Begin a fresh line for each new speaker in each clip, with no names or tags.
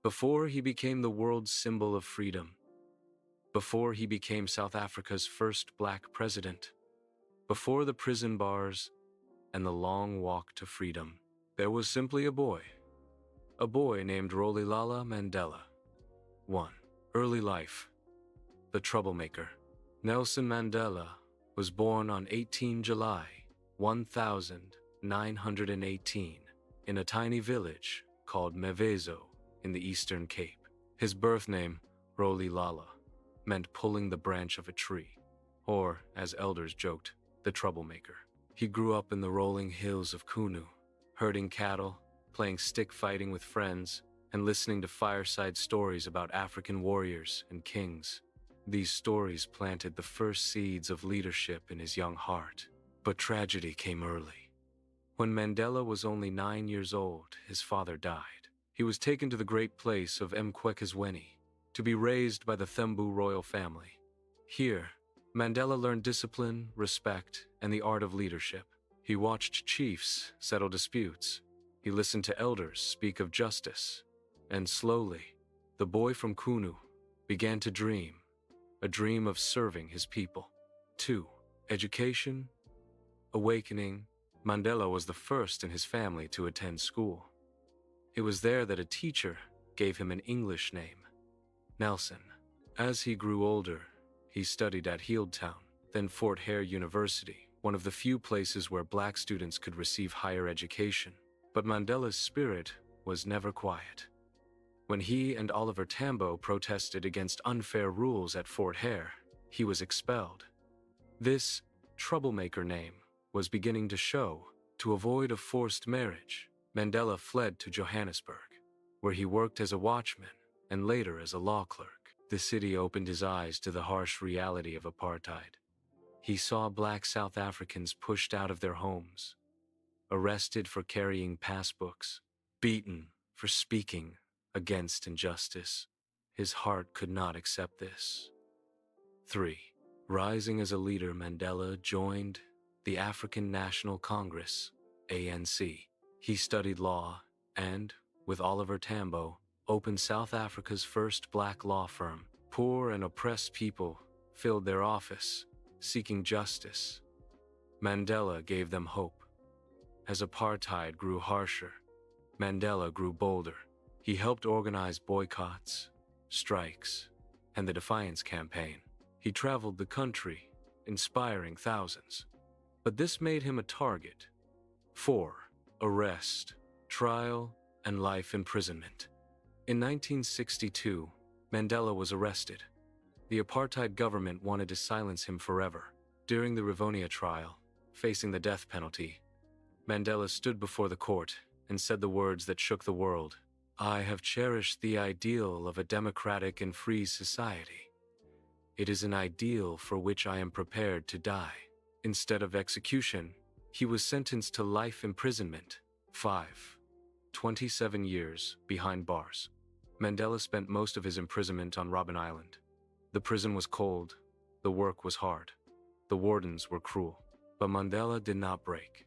Before he became the world's symbol of freedom, before he became South Africa's first black president, before the prison bars and the long walk to freedom, there was simply a boy named Rolihlahla Mandela. 1. Early life. The troublemaker. Nelson Mandela was born on 18 July 1918 in a tiny village called Mevezo in the Eastern Cape. His birth name, Rolihlahla, meant pulling the branch of a tree, or, as elders joked, the troublemaker. He grew up in the rolling hills of Qunu, herding cattle, playing stick fighting with friends, and listening to fireside stories about African warriors and kings. These stories planted the first seeds of leadership in his young heart. But tragedy came early. When Mandela was only 9 years old, his father died. He was taken to the great place of Mqwekazweni to be raised by the Thembu royal family. Here, Mandela learned discipline, respect, and the art of leadership. He watched chiefs settle disputes. He listened to elders speak of justice. And slowly, the boy from Qunu began to dream, a dream of serving his people. 2. Education. Awakening. Mandela was the first in his family to attend school. It was there that a teacher gave him an English name, Nelson. As he grew older, he studied at Healdtown, then Fort Hare University, one of the few places where black students could receive higher education. But Mandela's spirit was never quiet. When he and Oliver Tambo protested against unfair rules at Fort Hare, he was expelled. This troublemaker name was beginning to show. To avoid a forced marriage, Mandela fled to Johannesburg, where he worked as a watchman and later as a law clerk. The city opened his eyes to the harsh reality of apartheid. He saw black South Africans pushed out of their homes, arrested for carrying passbooks, beaten for speaking against injustice. His heart could not accept this. 3. Rising as a leader, Mandela joined the African National Congress, ANC. He studied law and, with Oliver Tambo, opened South Africa's first black law firm. Poor and oppressed people filled their office, seeking justice. Mandela gave them hope. As apartheid grew harsher, Mandela grew bolder. He helped organize boycotts, strikes, and the Defiance Campaign. He traveled the country, inspiring thousands. But this made him a target. 4. Arrest, trial, and life imprisonment. In 1962, Mandela was arrested. The apartheid government wanted to silence him forever. During the Rivonia trial, facing the death penalty, Mandela stood before the court and said the words that shook the world. "I have cherished the ideal of a democratic and free society. It is an ideal for which I am prepared to die." Instead of execution, he was sentenced to life imprisonment. 5. 27 years behind bars. Mandela spent most of his imprisonment on Robben Island. The prison was cold, the work was hard, the wardens were cruel. But Mandela did not break.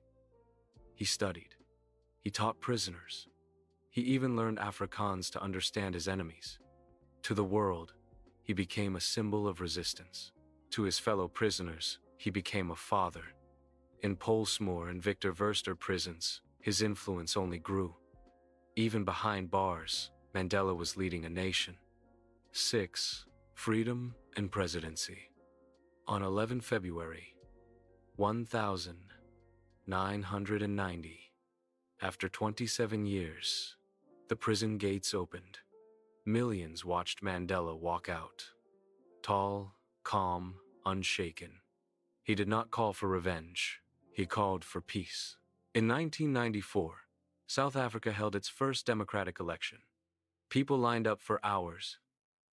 He studied. He taught prisoners. He even learned Afrikaans to understand his enemies. To the world, he became a symbol of resistance. To his fellow prisoners, he became a father. In Pollsmoor and Victor Verster prisons, his influence only grew. Even behind bars, Mandela was leading a nation. 6. Freedom and presidency. On 11 February 1990, after 27 years, the prison gates opened. Millions watched Mandela walk out. Tall, calm, unshaken. He did not call for revenge. He called for peace. In 1994, South Africa held its first democratic election. People lined up for hours,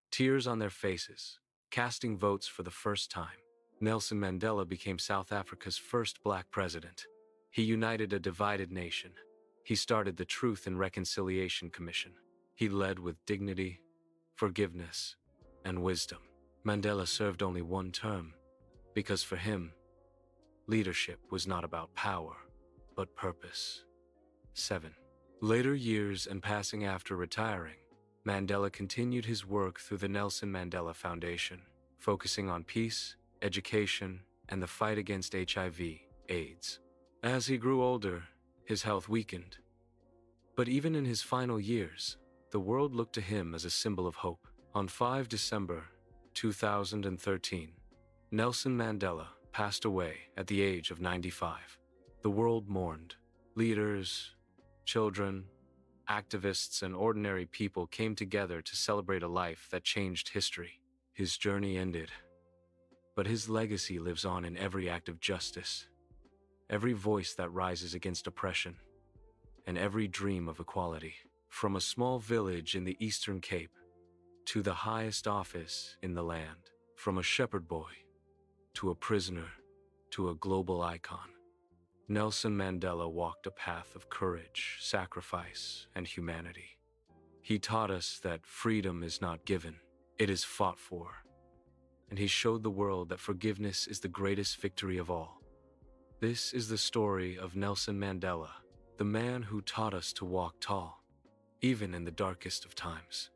tears on their faces, casting votes for the first time. Nelson Mandela became South Africa's first black president. He united a divided nation. He started the Truth and Reconciliation Commission. He led with dignity, forgiveness, and wisdom. Mandela served only one term, because for him, leadership was not about power, but purpose. 7. Later years and passing. After retiring, Mandela continued his work through the Nelson Mandela Foundation, focusing on peace, education, and the fight against HIV/AIDS. As he grew older, his health weakened. But even in his final years, the world looked to him as a symbol of hope. On 5 December 2013, Nelson Mandela passed away at the age of 95. The world mourned. Leaders, children, activists, and ordinary people came together to celebrate a life that changed history. His journey ended, but his legacy lives on in every act of justice, every voice that rises against oppression, and every dream of equality. From a small village in the Eastern Cape to the highest office in the land, from a shepherd boy to a prisoner to a global icon, Nelson Mandela walked a path of courage, sacrifice, and humanity. He taught us that freedom is not given, it is fought for. And he showed the world that forgiveness is the greatest victory of all. This is the story of Nelson Mandela, the man who taught us to walk tall, even in the darkest of times.